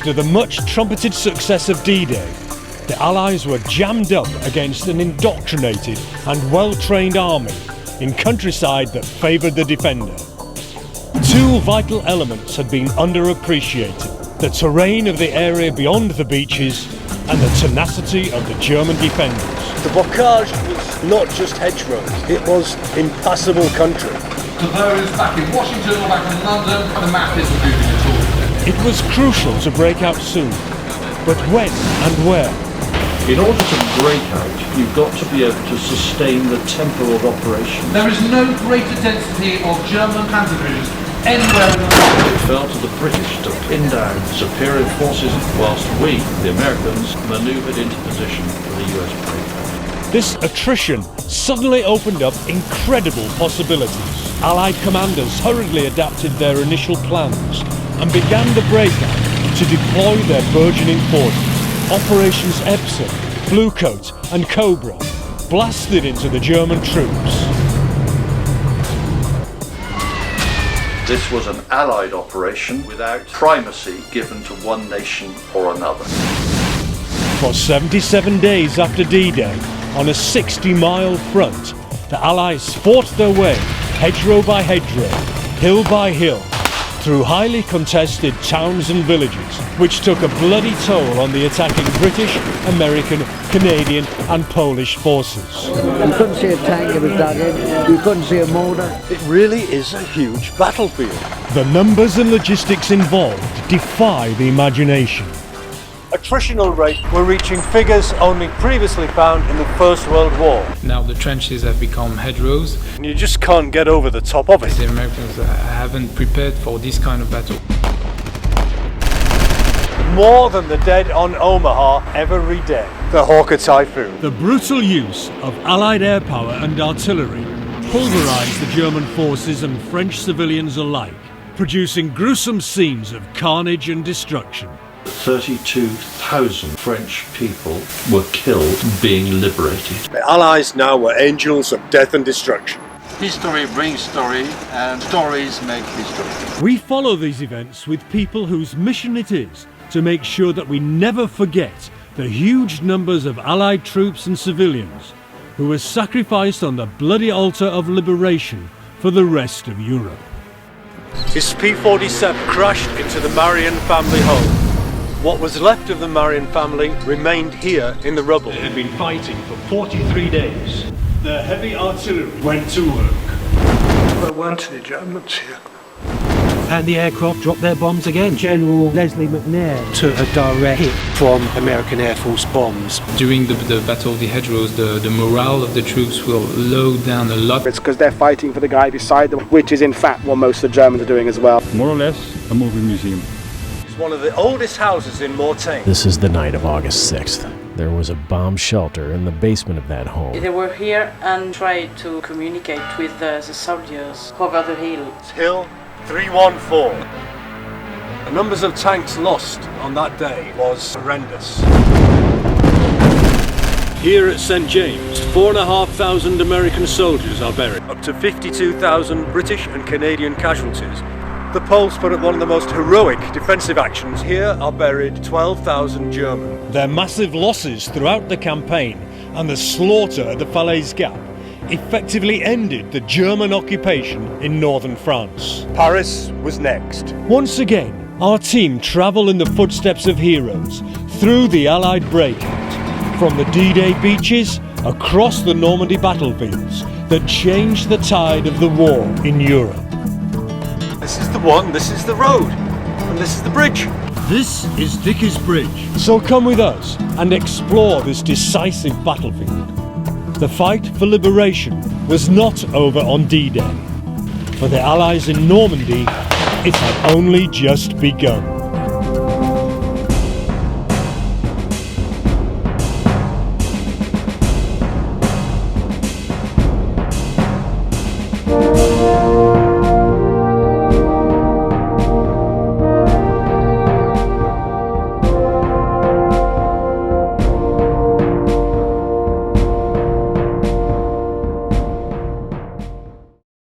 After the much-trumpeted success of D-Day, the Allies were jammed up against an indoctrinated and well-trained army in countryside that favoured the defender. Two vital elements had been underappreciated: the terrain of the area beyond the beaches and the tenacity of the German defenders. The bocage was not just hedgerows, it was impassable country. To those back in Washington or back in London, the map isn't moving at all. It was crucial to break out soon, but when and where? In order to break out, you've got to be able to sustain the tempo of operation. There is no greater density of German Panzer divisions anywhere in the world. It fell to the British to pin down superior forces, whilst we, the Americans, manoeuvred into position for the US breakout. This attrition suddenly opened up incredible possibilities. Allied commanders hurriedly adapted their initial plans and began the breakout to deploy their burgeoning forces. Operations Epsom, Bluecoat and Cobra blasted into the German troops. This was an Allied operation without primacy given to one nation or another. For 77 days after D-Day, on a 60-mile front, the Allies fought their way, hedgerow by hedgerow, hill by hill, through highly contested towns and villages, which took a bloody toll on the attacking British, American, Canadian and Polish forces. You couldn't see a tank if it was dug in, you couldn't see a mortar. It really is a huge battlefield. The numbers and logistics involved defy the imagination. Attritional rate were reaching figures only previously found in the First World War. Now the trenches have become hedgerows. And you just can't get over the top of it. The Americans haven't prepared for this kind of battle. More than the dead on Omaha every day. The Hawker Typhoon. The brutal use of Allied air power and artillery pulverized the German forces and French civilians alike, producing gruesome scenes of carnage and destruction. 32,000 French people were killed being liberated. The Allies now were angels of death and destruction. History brings story, and stories make history. We follow these events with people whose mission it is to make sure that we never forget the huge numbers of Allied troops and civilians who were sacrificed on the bloody altar of liberation for the rest of Europe. His P-47 crashed into the Marion family home. What was left of the Marion family remained here in the rubble. They had been fighting for 43 days. Their heavy artillery went to work. There weren't any Germans here. And the aircraft dropped their bombs again. General Leslie McNair Took a direct hit from American Air Force bombs. During the Battle of the Hedgerows, the morale of the troops will low down a lot. It's because they're fighting for the guy beside them, which is in fact what most of the Germans are doing as well. More or less a movie museum. It's one of the oldest houses in Mortain. This is the night of August 6th. There was a bomb shelter in the basement of that home. They were here and tried to communicate with the soldiers over the hill. It's Hill 314. The numbers of tanks lost on that day was horrendous. Here at St. James, 4,500 American soldiers are buried. Up to 52,000 British and Canadian casualties. The Poles put up one of the most heroic defensive actions. Here are buried 12,000 German. Their massive losses throughout the campaign and the slaughter at the Falaise Gap effectively ended the German occupation in northern France. Paris was next. Once again, our team travel in the footsteps of heroes through the Allied breakout, from the D-Day beaches across the Normandy battlefields that changed the tide of the war in Europe. This is the one, this is the road, and this is the bridge. This is Dickie's Bridge. So come with us and explore this decisive battlefield. The fight for liberation was not over on D-Day. For the Allies in Normandy, it had only just begun.